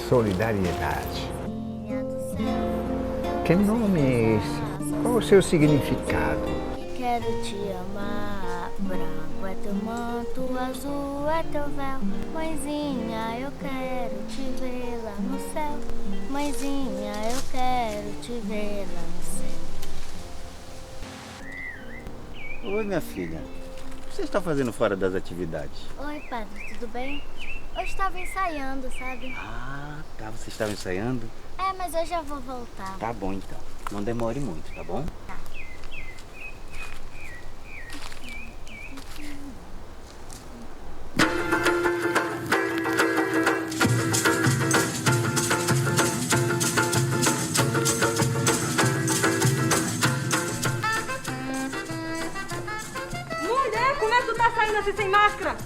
solidariedade. Que nome é esse? Qual o seu significado? Quero te amar, branco é teu manto, azul é teu véu. Mãezinha, eu quero te ver lá no céu. Mãezinha, eu quero te ver lá no céu. Oi, minha filha. O que você está fazendo fora das atividades? Oi, padre, tudo bem? Eu estava ensaiando, sabe? Ah, tá. Você estava ensaiando? É, mas eu já vou voltar. Tá bom, então. Não demore muito, tá bom? Tá. Mulher, como é que tu tá saindo assim sem máscara?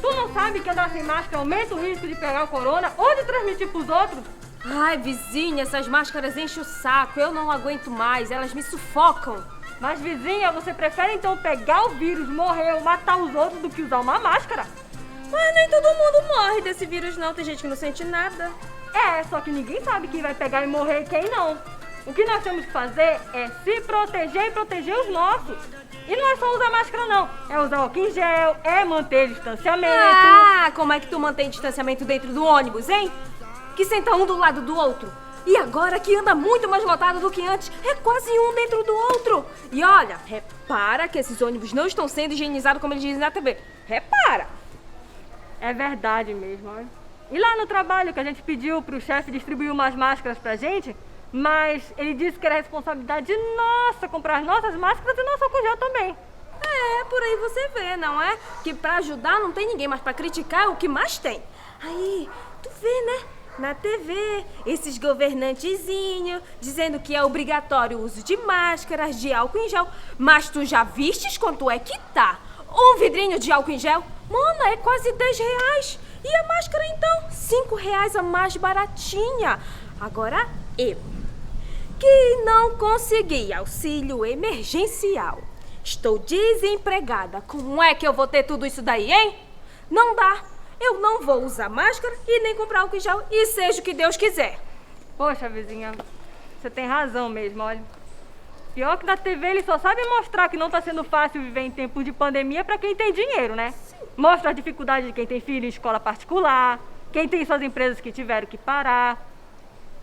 Tu não sabe que andar sem máscara aumenta o risco de pegar o corona ou de transmitir pros outros? Ai, vizinha, essas máscaras enchem o saco. Eu não aguento mais, elas me sufocam. Mas, vizinha, você prefere então pegar o vírus, morrer ou matar os outros do que usar uma máscara? Mas nem todo mundo morre desse vírus, não. Tem gente que não sente nada. É, só que ninguém sabe quem vai pegar e morrer e quem não. O que nós temos que fazer é se proteger e proteger os nossos. E não é só usar máscara, não. É usar álcool em gel, é manter distanciamento. Ah, como é que tu mantém distanciamento dentro do ônibus, hein? Que senta um do lado do outro. E agora que anda muito mais lotado do que antes, é quase um dentro do outro. E olha, repara que esses ônibus não estão sendo higienizados como eles dizem na TV. Repara. É verdade mesmo, olha. E lá no trabalho que a gente pediu pro chefe distribuir umas máscaras pra gente, mas ele disse que era responsabilidade nossa comprar as nossas máscaras e nosso álcool gel também. É, por aí você vê, não é? Que pra ajudar não tem ninguém, mas pra criticar é o que mais tem. Aí, tu vê, né? Na TV, esses governantezinhos dizendo que é obrigatório o uso de máscaras, de álcool em gel. Mas tu já vistes quanto é que tá? Um vidrinho de álcool em gel? Mano, é quase R$10. E a máscara, então? R$5 a mais baratinha. Agora, eu, que não consegui auxílio emergencial, estou desempregada. Como é que eu vou ter tudo isso daí, hein? Não dá. Eu não vou usar máscara e nem comprar álcool em gel, e seja o que Deus quiser. Poxa, vizinha, você tem razão mesmo, olha. Pior que na TV ele só sabe mostrar que não tá sendo fácil viver em tempos de pandemia pra quem tem dinheiro, né? Mostra a dificuldade de quem tem filho em escola particular, quem tem suas empresas que tiveram que parar.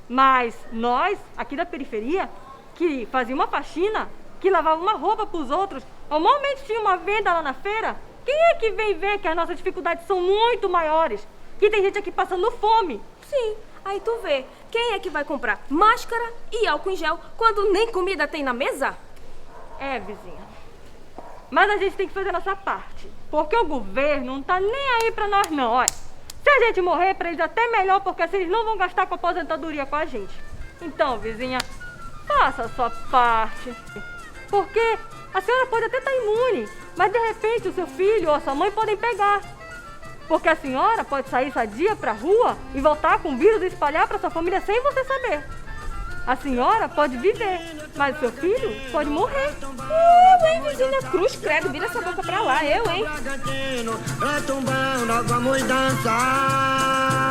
Mas nós, aqui da periferia, que fazia uma faxina, que lavava uma roupa pros outros, normalmente tinha uma venda lá na feira. Quem é que vem ver que as nossas dificuldades são muito maiores? Que tem gente aqui passando fome. Sim, aí tu vê, quem é que vai comprar máscara e álcool em gel quando nem comida tem na mesa? É, vizinha. Mas a gente tem que fazer a nossa parte. Porque o governo não tá nem aí pra nós não, olha. Se a gente morrer, pra eles até melhor, porque assim eles não vão gastar com a aposentadoria com a gente. Então, vizinha, faça a sua parte. Porque a senhora pode até estar imune, mas de repente o seu filho ou a sua mãe podem pegar. Porque a senhora pode sair sadia pra rua e voltar com o vírus e espalhar pra sua família sem você saber. A senhora pode viver, mas o seu filho pode morrer. Eu, hein, vizinha Cruz, credo, vira essa boca pra lá, eu, hein? Vamos dançar.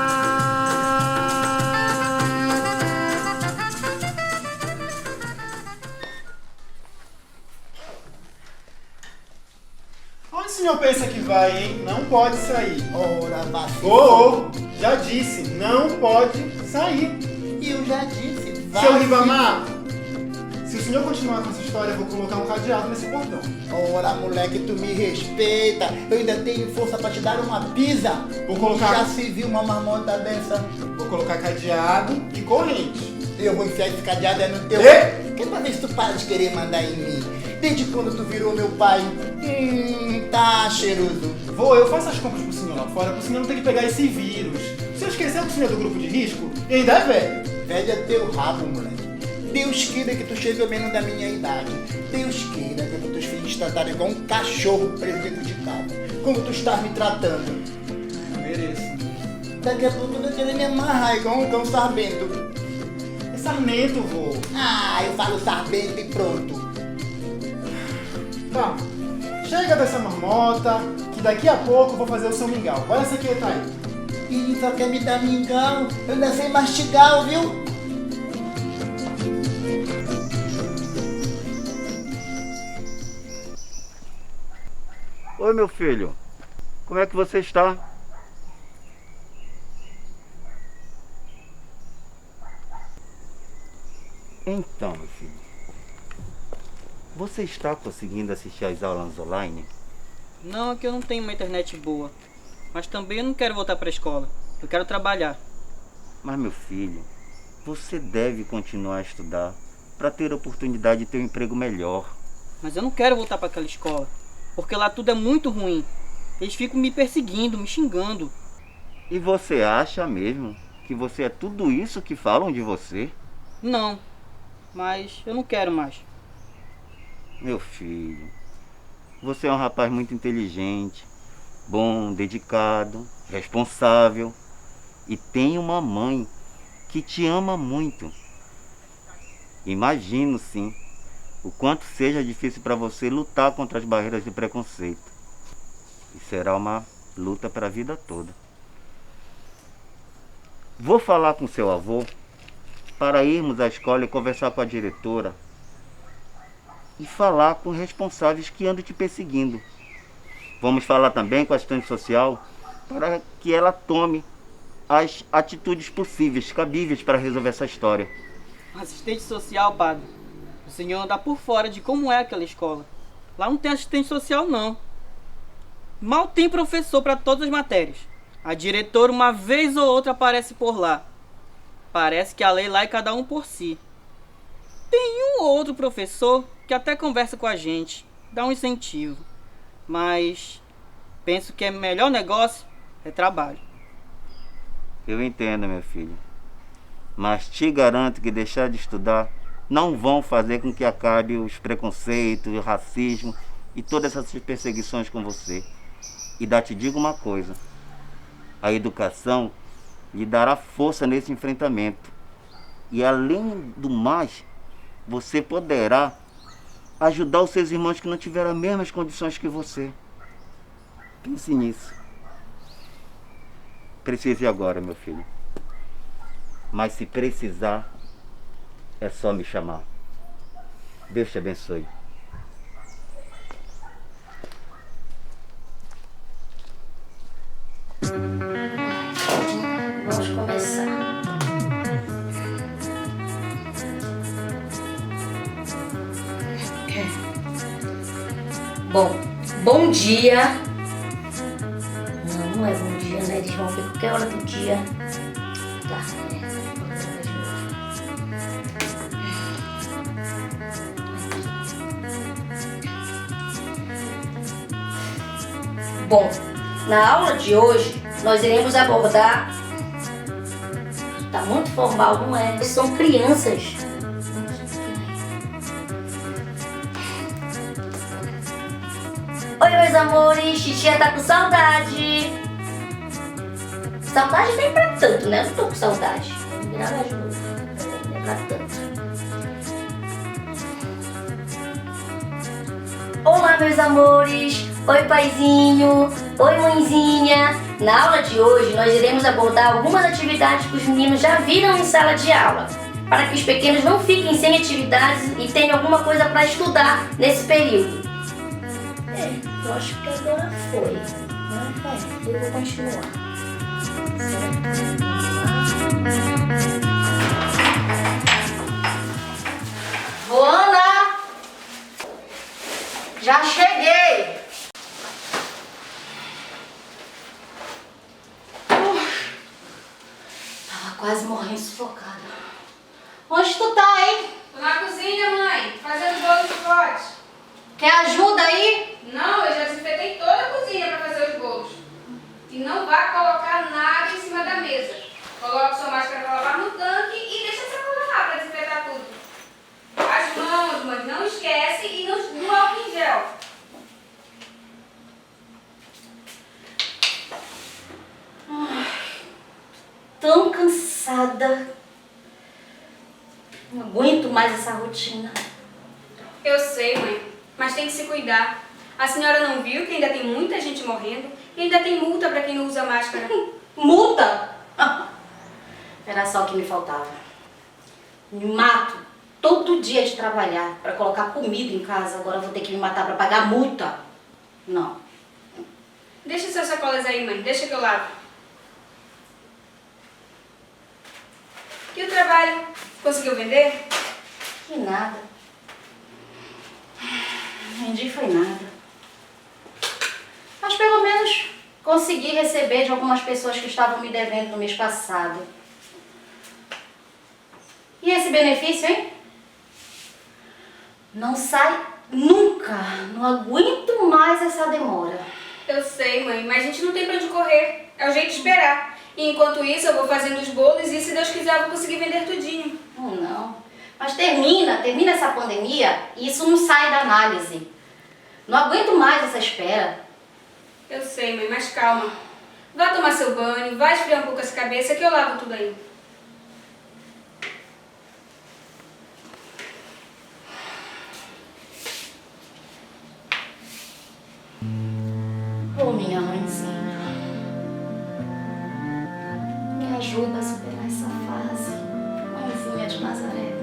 Onde o senhor pensa que vai, hein? Não pode sair. Ora, vacilo. Ô, já disse, não pode sair. Eu já disse, vai. Seu Ribamar, se o senhor continuar com essa história, eu vou colocar um cadeado nesse portão. Ora, moleque, tu me respeita. Eu ainda tenho força pra te dar uma pisa. Vou colocar... Já se viu uma marmota dessa? Vou colocar cadeado e corrente. Eu vou enfiar esse cadeado é no teu... Ei! Que é pra ver se tu para de querer mandar em mim. Desde quando tu virou meu pai? Tá cheiroso. Vou, eu faço as compras pro senhor lá fora, pro senhor não ter que pegar esse vírus. O senhor esqueceu que o senhor é do grupo de risco e ainda é velho. Velho é teu rabo, moleque. Deus queira que tu chegue ao menos da minha idade. Deus queira que teus filhos te tratarem igual um cachorro preso dentro de casa. Como tu estás me tratando. Mereço. Daqui a pouco tu vai querer me amarrar igual um cão sarmento. É sarmento, vô. Ah, eu falo sarmento e pronto. Tá, chega dessa marmota, que daqui a pouco eu vou fazer o seu mingau. Olha essa aqui, tá aí. E só quer me dar mingau. Eu ainda sei mastigar, viu? Oi, meu filho. Como é que você está? Então, meu filho. Você está conseguindo assistir às aulas online? Não, é que eu não tenho uma internet boa. Mas também eu não quero voltar para a escola. Eu quero trabalhar. Mas, meu filho, você deve continuar a estudar para ter a oportunidade de ter um emprego melhor. Mas eu não quero voltar para aquela escola. Porque lá tudo é muito ruim. Eles ficam me perseguindo, me xingando. E você acha mesmo que você é tudo isso que falam de você? Não, mas eu não quero mais. Meu filho, você é um rapaz muito inteligente, bom, dedicado, responsável e tem uma mãe que te ama muito. Imagino sim o quanto seja difícil para você lutar contra as barreiras de preconceito. E será uma luta para a vida toda. Vou falar com seu avô para irmos à escola e conversar com a diretora e falar com os responsáveis que andam te perseguindo. Vamos falar também com a assistente social para que ela tome as atitudes possíveis, cabíveis para resolver essa história. Assistente social, padre. O senhor anda por fora de como é aquela escola. Lá não tem assistente social, não. Mal tem professor para todas as matérias. A diretora uma vez ou outra aparece por lá. Parece que a lei lá é cada um por si. Tem um ou outro professor que até conversa com a gente, dá um incentivo. Mas penso que é melhor negócio é trabalho. Eu entendo, meu filho. Mas te garanto que deixar de estudar não vão fazer com que acabe os preconceitos, o racismo e todas essas perseguições com você. E te digo uma coisa. A educação lhe dará força nesse enfrentamento. E além do mais, você poderá ajudar os seus irmãos que não tiveram as mesmas condições que você. Pense nisso. Precise agora, meu filho. Mas se precisar, é só me chamar. Deus te abençoe. Vamos começar. Bom dia. Não é bom dia, né? Eles vão ver qualquer hora do dia. Tá, Bom, na aula de hoje nós iremos abordar. Tá muito formal, não é? São crianças. Oi, meus amores, titia tá com saudade. Saudade nem pra tanto, né? Eu não tô com saudade. Vou virar mais de novo. Não é pra tanto. Olá, meus amores. Oi, paizinho. Oi, mãezinha. Na aula de hoje, nós iremos abordar algumas atividades que os meninos já viram em sala de aula, para que os pequenos não fiquem sem atividades e tenham alguma coisa para estudar nesse período. Eu acho que agora foi. Eu vou continuar. Luana! Já cheguei! Tava quase morrendo sufocada. Onde tu tá, hein? Tô na cozinha, mãe, fazendo bolo de pote. Quer ajuda aí? Não, eu já desinfetei toda a cozinha para fazer os bolos. E não vá colocar nada em cima da mesa. Coloque sua máscara para lavar no tanque e deixa essa coisa lá para desinfetar tudo. As mãos, mãe, não esquece e no álcool em gel. Tão cansada. Não aguento mais essa rotina. Eu sei, mãe, mas tem que se cuidar. A senhora não viu que ainda tem muita gente morrendo e ainda tem multa para quem não usa máscara. Multa? Era só o que me faltava. Me mato todo dia de trabalhar para colocar comida em casa. Agora eu vou ter que me matar para pagar multa. Não. Deixa suas sacolas aí, mãe. Deixa que eu lavo. E o trabalho? Conseguiu vender? Que nada. Vendi foi nada. Mas pelo menos consegui receber de algumas pessoas que estavam me devendo no mês passado. E esse benefício, hein? Não sai nunca. Não aguento mais essa demora. Eu sei, mãe, mas a gente não tem pra onde correr. É o jeito de esperar. E enquanto isso, eu vou fazendo os bolos e, se Deus quiser, eu vou conseguir vender tudinho. Não. Mas termina essa pandemia e isso não sai da análise. Não aguento mais essa espera. Eu sei, mãe, mas calma. Vá tomar seu banho, vai esfriar um pouco essa cabeça que eu lavo tudo aí. Ô, minha mãezinha, me ajuda a superar essa fase, mãezinha de Nazaré.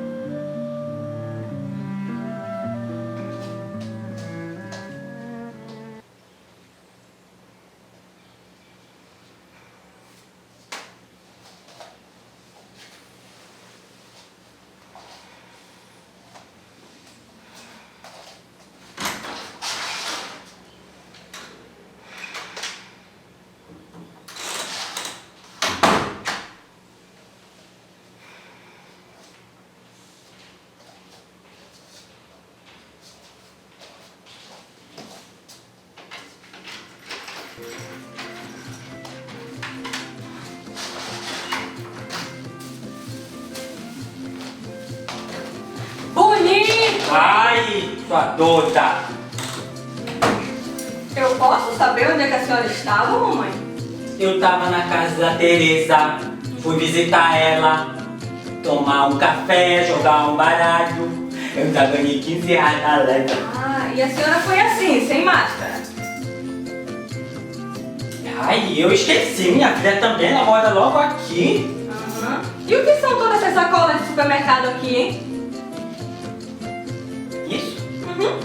Ai, sua doida! Eu posso saber onde é que a senhora estava, mamãe? Eu tava na casa da Tereza, fui visitar ela, tomar um café, jogar um baralho. Eu já ganhei 15 reais na leva. Ah, e a senhora foi assim, sem máscara? Ai, eu esqueci, minha filha também, ela mora logo aqui. Aham. E o que são todas essas sacolas de supermercado aqui, hein? Isso? Uhum.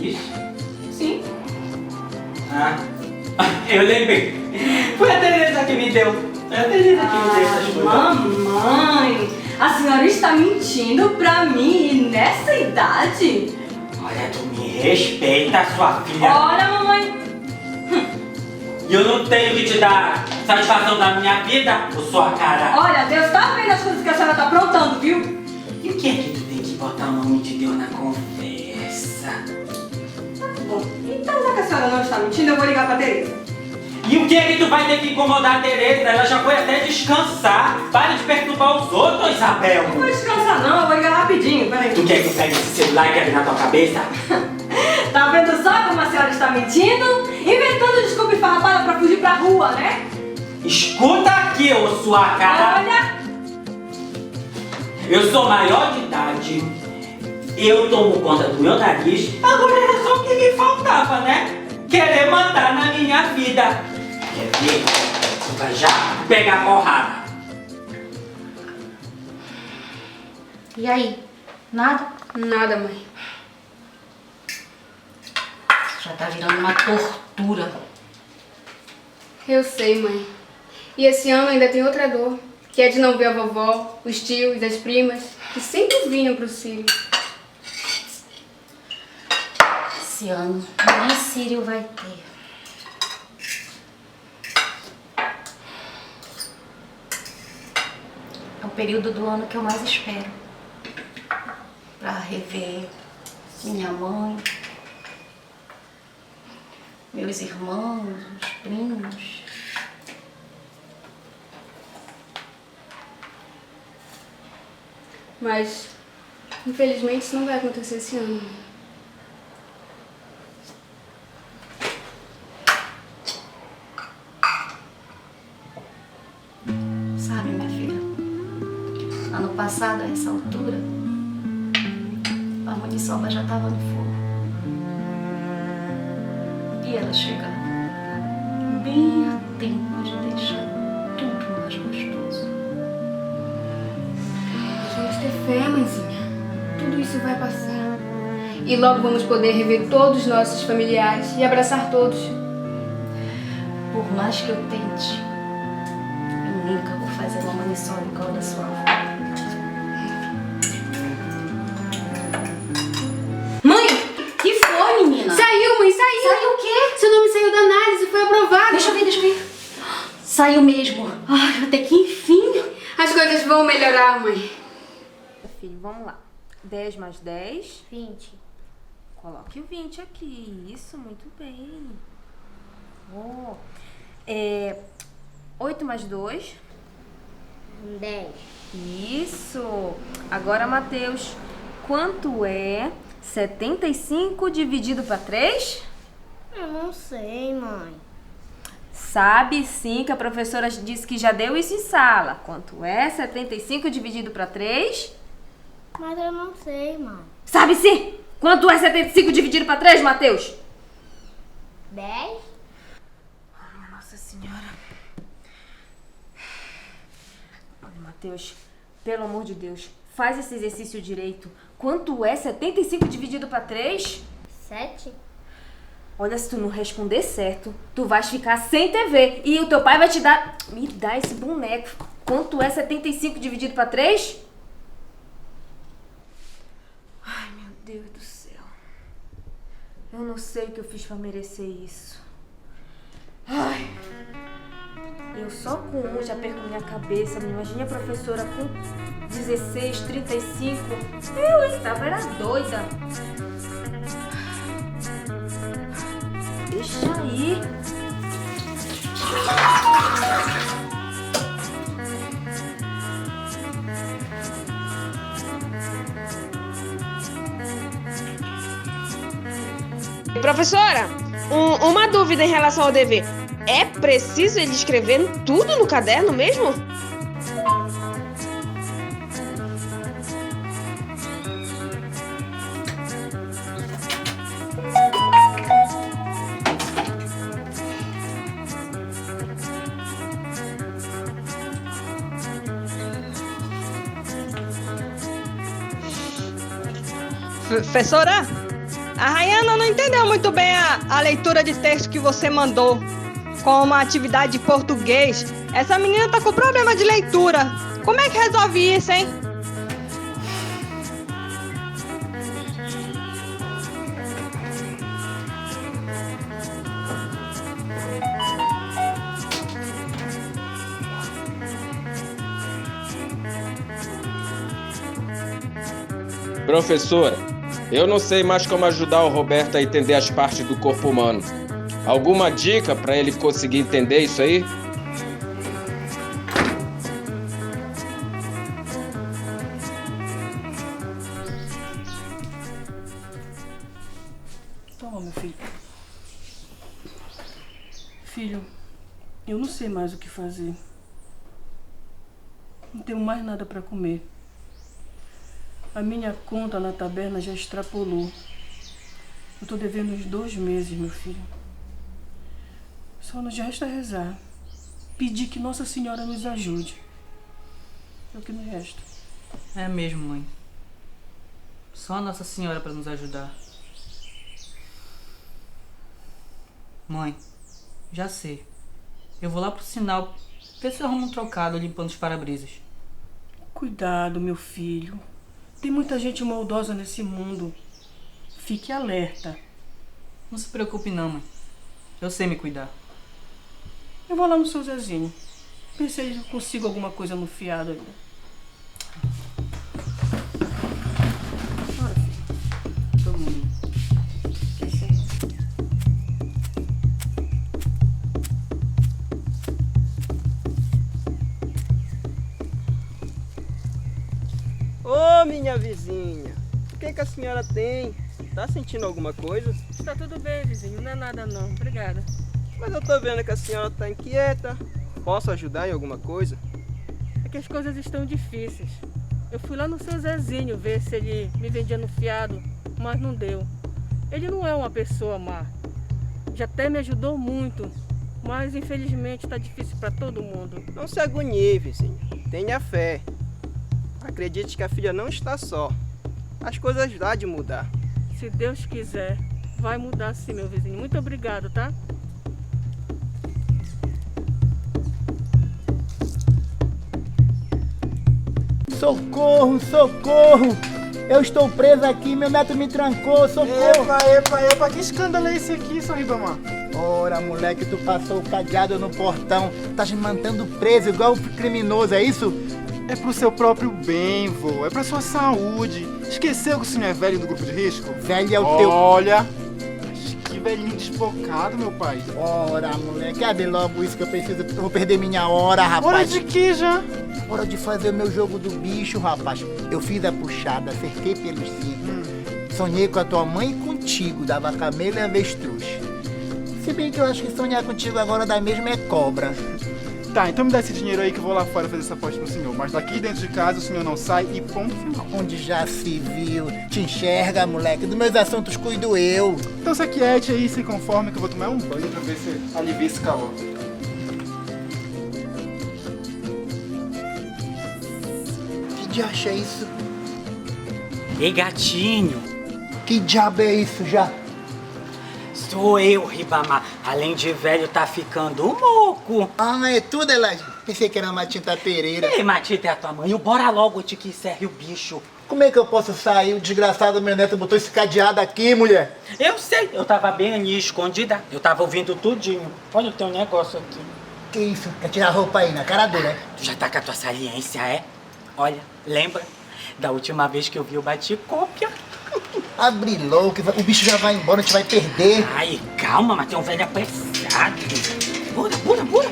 Isso? Sim. Ah, eu lembrei. Foi a Tereza que me deu. Foi a Tereza que me deu essas coisas. Mamãe, a senhora está mentindo pra mim e nessa idade? Olha, tu me respeita, sua filha. Olha, mamãe. E eu não tenho que te dar satisfação da minha vida, ou sua cara. Olha, Deus tá vendo as coisas que a senhora tá aprontando, viu? E o que é que tu tem que botar o nome de Deus na conversa? Bom, então já que a senhora não está mentindo, eu vou ligar pra Tereza. E o que é que tu vai ter que incomodar a Tereza? Ela já foi até descansar. Para de perturbar os outros, Isabel. Não vou descansar não, eu vou ligar rapidinho, peraí. Tu quer que eu pegue esse celular e quebre na tua cabeça? Tá vendo só como a senhora está mentindo? Inventando desculpa esfarrapada pra fugir pra rua, né? Escuta aqui, ô sua cara. Olha! Eu sou maior de idade. Eu tomo conta do meu nariz. Agora era só o que me faltava, né? Querer mandar na minha vida. Quer ver? Tu vai já pegar porrada. E aí? Nada? Nada, mãe. Já tá virando uma tortura. Eu sei, mãe. E esse ano ainda tem outra dor, que é de não ver a vovó, os tios, as primas, que sempre vinham pro Sírio. Esse ano nem Sírio vai ter. É o período do ano que eu mais espero pra rever minha mãe, meus irmãos, os primos. Mas, infelizmente, isso não vai acontecer esse ano. Sabe, minha filha, ano passado, a essa altura, a maniçoba já estava no fogo. E ela chegava bem tempo de deixar tudo mais gostoso. Vamos ter fé, mãezinha. Tudo isso vai passar. E logo vamos poder rever todos os nossos familiares e abraçar todos. Por mais que eu tente, eu nunca vou fazer uma mãe só no colo da sua avó. Mãe! Que foi, menina? Saiu, mãe, saiu! Saiu o quê? Seu nome saiu da análise, foi aprovado. Deixa eu ver. Saiu mesmo. Ai, até que enfim. As coisas vão melhorar, mãe. Filho, vamos lá. 10 mais 10. 20. Coloque o 20 aqui. Isso, muito bem. 8 mais 2. 10. Isso. Agora, Matheus, quanto é 75 dividido para 3? Eu não sei, mãe. Sabe sim, que a professora disse que já deu isso em sala. Quanto é 75 dividido para 3? Mas eu não sei, mãe. Sabe sim! Quanto é 75 dividido para 3, Matheus? 10? Ai, Nossa Senhora. Olha, Matheus, pelo amor de Deus, faz esse exercício direito. Quanto é 75 dividido para 3? 7? Olha, se tu não responder certo, tu vais ficar sem TV. E o teu pai vai te dar... Me dá esse boneco. Quanto é 75 dividido para 3? Ai, meu Deus do céu. Eu não sei o que eu fiz pra merecer isso. Ai. Eu só com um já perco minha cabeça. Imagine a professora com 16, 35. Eu estava era doida. Deixa aí. Professora, uma dúvida em relação ao dever. É preciso ele escrever tudo no caderno mesmo? Professora, a Rayana não entendeu muito bem a leitura de texto que você mandou com uma atividade de português. Essa menina tá com problema de leitura. Como é que resolve isso, hein? Professora, eu não sei mais como ajudar o Roberto a entender as partes do corpo humano. Alguma dica para ele conseguir entender isso aí? Toma, meu filho. Filho, eu não sei mais o que fazer. Não tenho mais nada para comer. A minha conta na taberna já extrapolou. Eu tô devendo uns 2 meses, meu filho. Só nos resta rezar. Pedir que Nossa Senhora nos ajude. É o que nos resta. É mesmo, mãe. Só Nossa Senhora para nos ajudar. Mãe, já sei. Eu vou lá pro sinal ver se eu arrumo um trocado limpando os para-brisas. Cuidado, meu filho. Tem muita gente maldosa nesse mundo. Fique alerta. Não se preocupe não, mãe. Eu sei me cuidar. Eu vou lá no seu Zezinho. Ver se eu consigo alguma coisa no fiado ainda. Bora, filho. Todo mundo. Ô, minha vizinha, o que a senhora tem? Tá sentindo alguma coisa? Está tudo bem, vizinho. Não é nada não. Obrigada. Mas eu tô vendo que a senhora tá inquieta. Posso ajudar em alguma coisa? É que as coisas estão difíceis. Eu fui lá no seu Zezinho ver se ele me vendia no fiado, mas não deu. Ele não é uma pessoa má. Já até me ajudou muito, Mas infelizmente está difícil para todo mundo. Não se agonie, vizinho. Tenha fé. Acredite que a filha não está só. As coisas dá de mudar. Se Deus quiser, vai mudar sim, meu vizinho. Muito obrigado, tá? Socorro, socorro! Eu estou preso aqui, meu neto me trancou, socorro! Epa, que escândalo é esse aqui, seu Ribamar? Ora, moleque, tu passou o cadeado no portão, tá me mantendo preso igual um criminoso, é isso? É pro seu próprio bem, vô, é pra sua saúde. Esqueceu que o senhor é velho do grupo de risco? Velho é o teu... Olha, que velhinho despocado, meu pai. Ora, moleque, abre logo isso que eu preciso, eu vou perder minha hora, rapaz. Hora de quê já? Hora de fazer o meu jogo do bicho, rapaz. Eu fiz a puxada, acertei pelos ciclos. Sonhei com a tua mãe e contigo, da vaca camelo e avestruz. Se bem que eu acho que sonhar contigo agora da mesma é cobra. Tá, então me dá esse dinheiro aí que eu vou lá fora fazer essa aposta pro senhor. Mas daqui dentro de casa o senhor não sai e ponto final. Onde já se viu. Te enxerga, moleque. Dos meus assuntos cuido eu. Então se aquiete aí, se conforme que eu vou tomar um banho pra ver se alivia esse calor. Que diabo é isso? Ei, gatinho. Que diabo é isso já? Sou eu, Ribamar. Além de velho, tá ficando um moco. Ah, é tudo, Eladio? Pensei que era a Matinta Pereira. Ei, Matita é a tua mãe. Bora logo, te que serve o bicho. Como é que eu posso sair? O desgraçado meu neto botou esse cadeado aqui, mulher. Eu sei. Eu tava bem ali, escondida. Eu tava ouvindo tudinho. Olha o teu negócio aqui. Que isso? Quer tirar a roupa aí, na cara dura, é? Tu já tá com a tua saliência, é? Olha, lembra da última vez que eu vi eu bati cópia? Abre logo, o bicho já vai embora, a gente vai perder. Ai, calma, mas tem um velho apressado. Bora.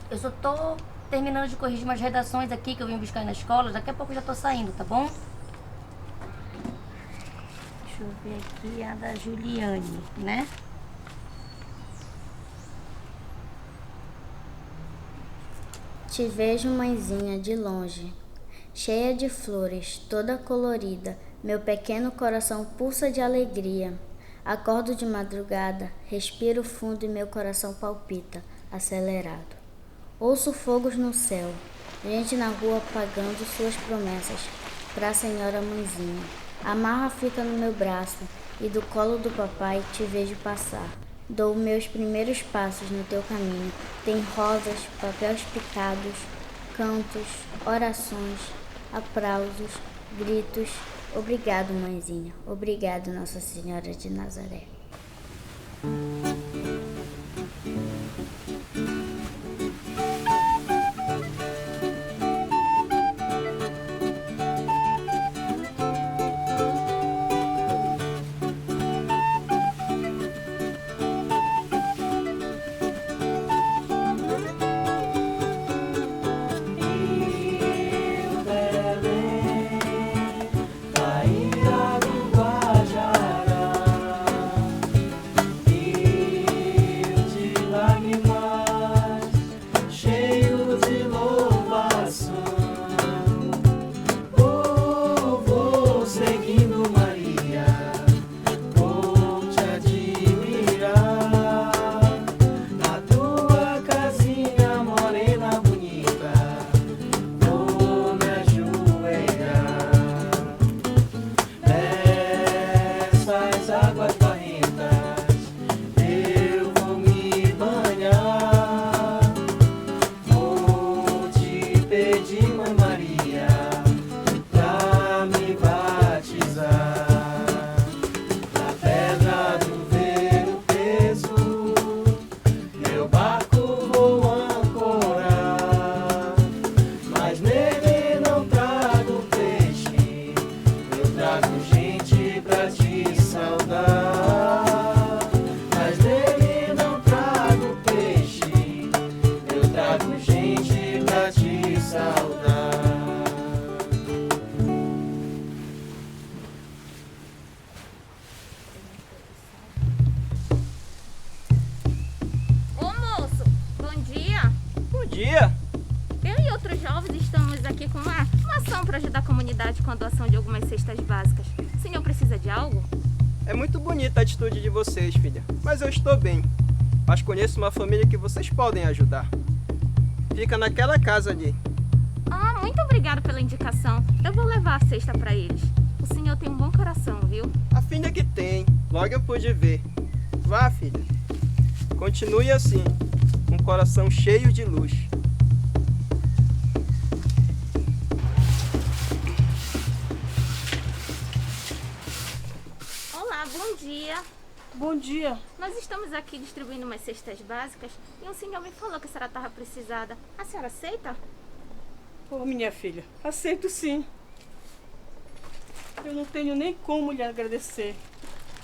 Eu só tô terminando de corrigir umas redações aqui que eu vim buscar na escola. Daqui a pouco eu já tô saindo, tá bom? Deixa eu ver aqui a da Juliane, né? Te vejo, mãezinha, de longe, cheia de flores, toda colorida. Meu pequeno coração pulsa de alegria. Acordo de madrugada, respiro fundo e meu coração palpita, acelerado. Ouço fogos no céu, gente na rua pagando suas promessas pra senhora mãezinha. Amarra fica no meu braço e do colo do papai te vejo passar. Dou meus primeiros passos no teu caminho. Tem rosas, papéis picados, cantos, orações, aplausos, gritos. Obrigado, mãezinha. Obrigado, Nossa Senhora de Nazaré. dia. Eu e outros jovens estamos aqui com uma ação para ajudar a comunidade com a doação de algumas cestas básicas. O senhor precisa de algo? É muito bonita a atitude de vocês, filha, mas eu estou bem. Mas conheço uma família que vocês podem ajudar. Fica naquela casa ali. Ah, muito obrigada pela indicação. Eu vou levar a cesta para eles. O senhor tem um bom coração, viu? A filha que tem, logo eu pude ver. Vá, filha. Continue assim, um coração cheio de luz. Olá, bom dia. Bom dia. Nós estamos aqui distribuindo umas cestas básicas e um senhor me falou que a senhora estava precisada. A senhora aceita? Ô, minha filha, aceito sim. Eu não tenho nem como lhe agradecer.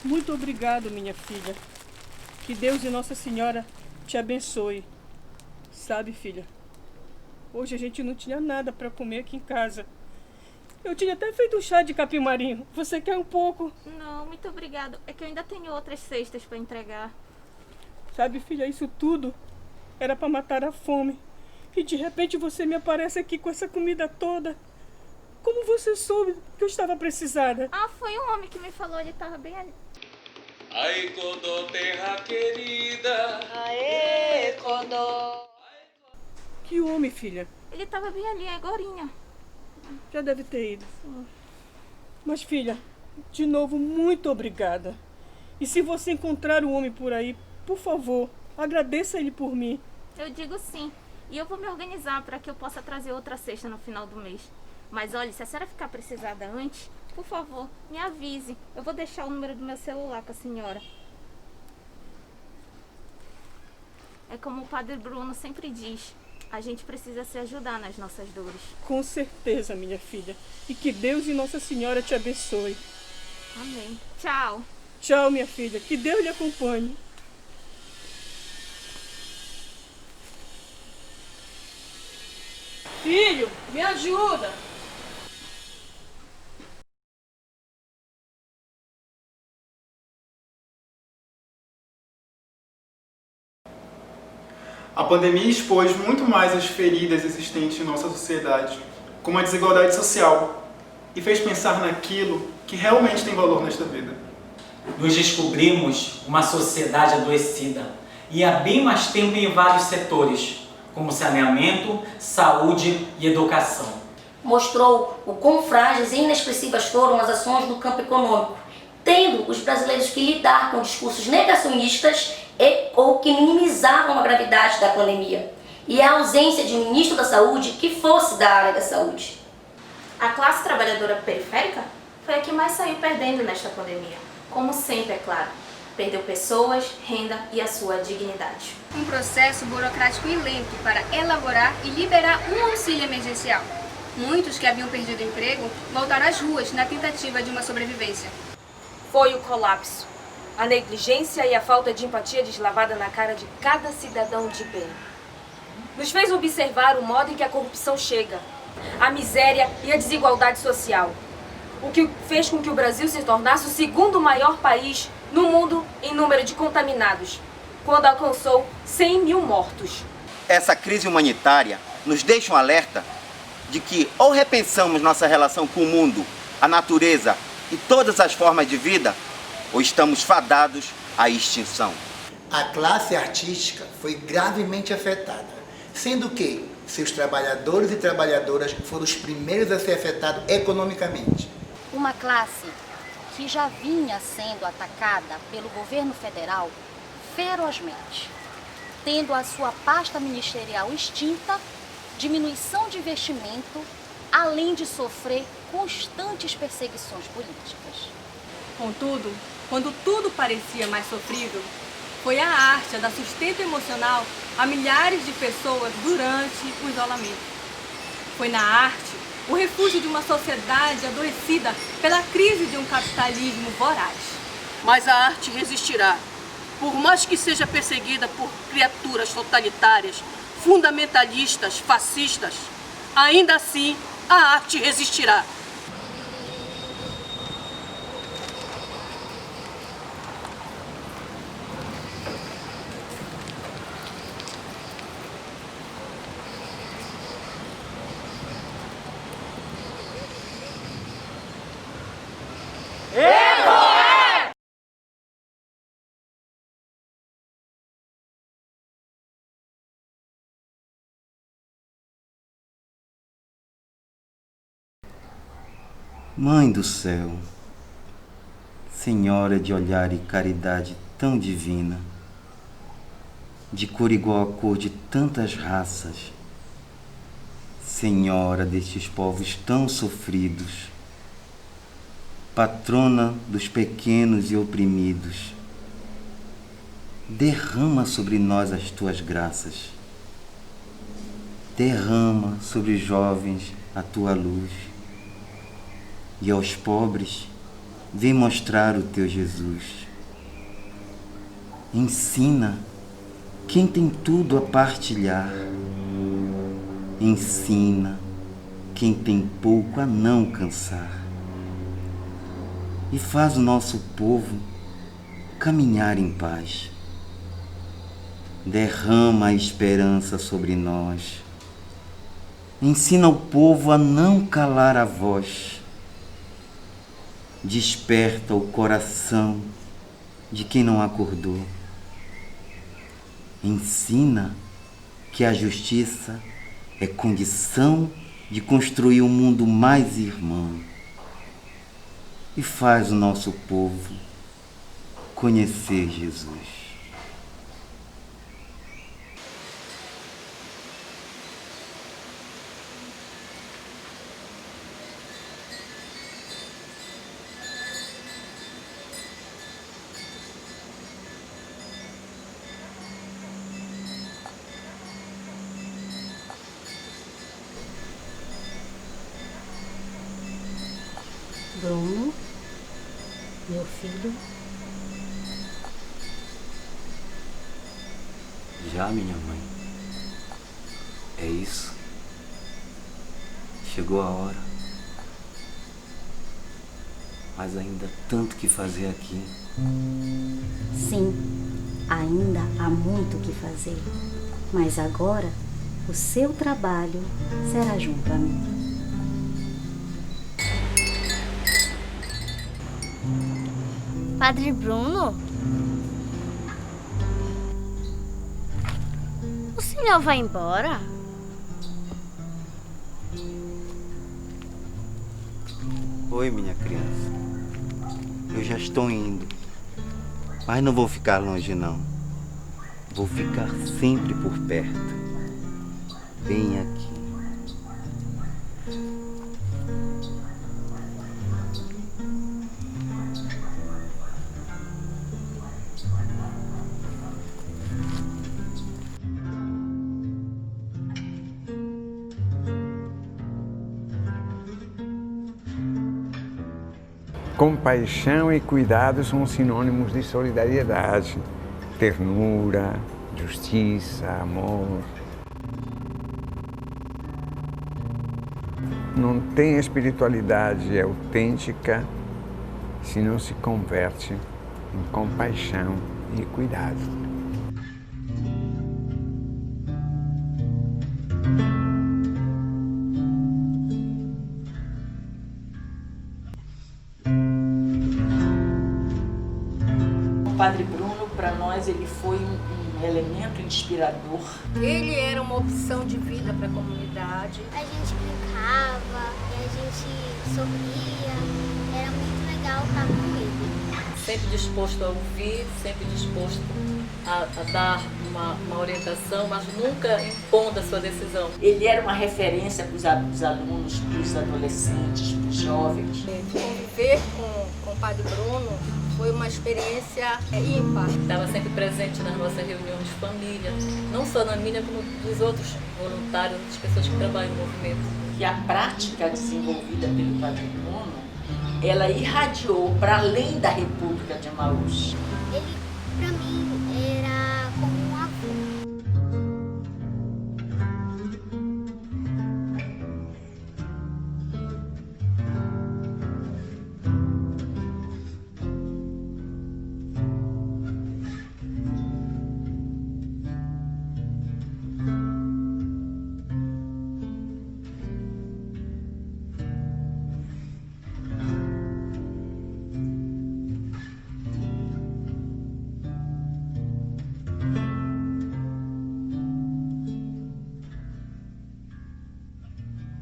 Muito obrigado, minha filha. Que Deus e Nossa Senhora te abençoe. Sabe, filha, hoje a gente não tinha nada para comer aqui em casa. Eu tinha até feito um chá de capim-marinho. Você quer um pouco? Não, muito obrigado. É que eu ainda tenho outras cestas para entregar. Sabe, filha, isso tudo era para matar a fome. E de repente você me aparece aqui com essa comida toda. Como você soube que eu estava precisada? Ah, foi um homem que me falou, ele estava bem ali. Ai, Codó, terra querida. Aê, Codó. Que homem, filha? Ele estava bem ali, agorinha. Já deve ter ido. Mas, filha, de novo, muito obrigada. E se você encontrar o homem por aí, por favor, agradeça ele por mim. Eu digo sim. E eu vou me organizar para que eu possa trazer outra cesta no final do mês. Mas olha, se a senhora ficar precisada antes, por favor, me avise. Eu vou deixar o número do meu celular com a senhora. É como o Padre Bruno sempre diz. A gente precisa se ajudar nas nossas dores. Com certeza, minha filha. E que Deus e Nossa Senhora te abençoe. Amém. Tchau. Tchau, minha filha. Que Deus lhe acompanhe. Filho, me ajuda. A pandemia expôs muito mais as feridas existentes em nossa sociedade, como a desigualdade social, e fez pensar naquilo que realmente tem valor nesta vida. Nos descobrimos uma sociedade adoecida e há bem mais tempo em vários setores, como saneamento, saúde e educação. Mostrou o quão frágeis e inexpressivas foram as ações no campo econômico, tendo os brasileiros que lidar com discursos negacionistas ou que minimizavam a gravidade da pandemia, e a ausência de um ministro da saúde que fosse da área da saúde. A classe trabalhadora periférica foi a que mais saiu perdendo nesta pandemia. Como sempre, é claro. Perdeu pessoas, renda e a sua dignidade. Um processo burocrático e lento para elaborar e liberar um auxílio emergencial. Muitos que haviam perdido o emprego voltaram às ruas na tentativa de uma sobrevivência. Foi o colapso, a negligência e a falta de empatia deslavada na cara de cada cidadão de bem. Nos fez observar o modo em que a corrupção chega, a miséria e a desigualdade social, o que fez com que o Brasil se tornasse o segundo maior país no mundo em número de contaminados, quando alcançou 100 mil mortos. Essa crise humanitária nos deixa um alerta de que ou repensamos nossa relação com o mundo, a natureza e todas as formas de vida, ou estamos fadados à extinção. A classe artística foi gravemente afetada, sendo que seus trabalhadores e trabalhadoras foram os primeiros a ser afetados economicamente. Uma classe que já vinha sendo atacada pelo governo federal ferozmente, tendo a sua pasta ministerial extinta, diminuição de investimento, além de sofrer constantes perseguições políticas. Contudo, quando tudo parecia mais sofrível, foi a arte a dar sustento emocional a milhares de pessoas durante o isolamento. Foi na arte o refúgio de uma sociedade adoecida pela crise de um capitalismo voraz. Mas a arte resistirá. Por mais que seja perseguida por criaturas totalitárias, fundamentalistas, fascistas, ainda assim a arte resistirá. Mãe do céu, Senhora de olhar e caridade tão divina, de cor igual à cor de tantas raças, Senhora destes povos tão sofridos, patrona dos pequenos e oprimidos, derrama sobre nós as tuas graças, derrama sobre os jovens a tua luz, e aos pobres vem mostrar o teu Jesus. Ensina quem tem tudo a partilhar, ensina quem tem pouco a não cansar, e faz o nosso povo caminhar em paz. Derrama a esperança sobre nós, ensina o povo a não calar a voz, desperta o coração de quem não acordou, ensina que a justiça é condição de construir um mundo mais irmão, e faz o nosso povo conhecer Jesus. Bruno, meu filho. Já, minha mãe. É isso. Chegou a hora. Mas ainda há tanto que fazer aqui. Sim, ainda há muito o que fazer. Mas agora, o seu trabalho será junto a mim. Padre Bruno? O senhor vai embora? Oi, minha criança. Eu já estou indo. Mas não vou ficar longe, não. Vou ficar sempre por perto. Bem aqui. Compaixão e cuidado são sinônimos de solidariedade, ternura, justiça, amor. Não tem espiritualidade autêntica se não se converte em compaixão e cuidado. O Padre Bruno, para nós, ele foi um elemento inspirador. Ele era uma opção de vida para a comunidade. A gente brincava, e a gente sorria. Era muito legal estar com ele. Sempre disposto a ouvir, sempre disposto a dar uma orientação, mas nunca impondo a sua decisão. Ele era uma referência para os alunos, para os adolescentes, para os jovens. Conviver com o Padre Bruno foi uma experiência ímpar. Estava sempre presente nas nossas reuniões de família, não só na minha, como dos outros voluntários, das pessoas que trabalham no movimento. E a prática desenvolvida pelo Padre Bruno, ela irradiou para além da República de Emaús. Ele, para mim, era como um avô.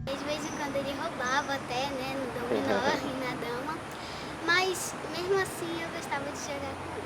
De vez em quando ele roubava até, né, no menor e na dama, mas mesmo assim eu gostava de jogar com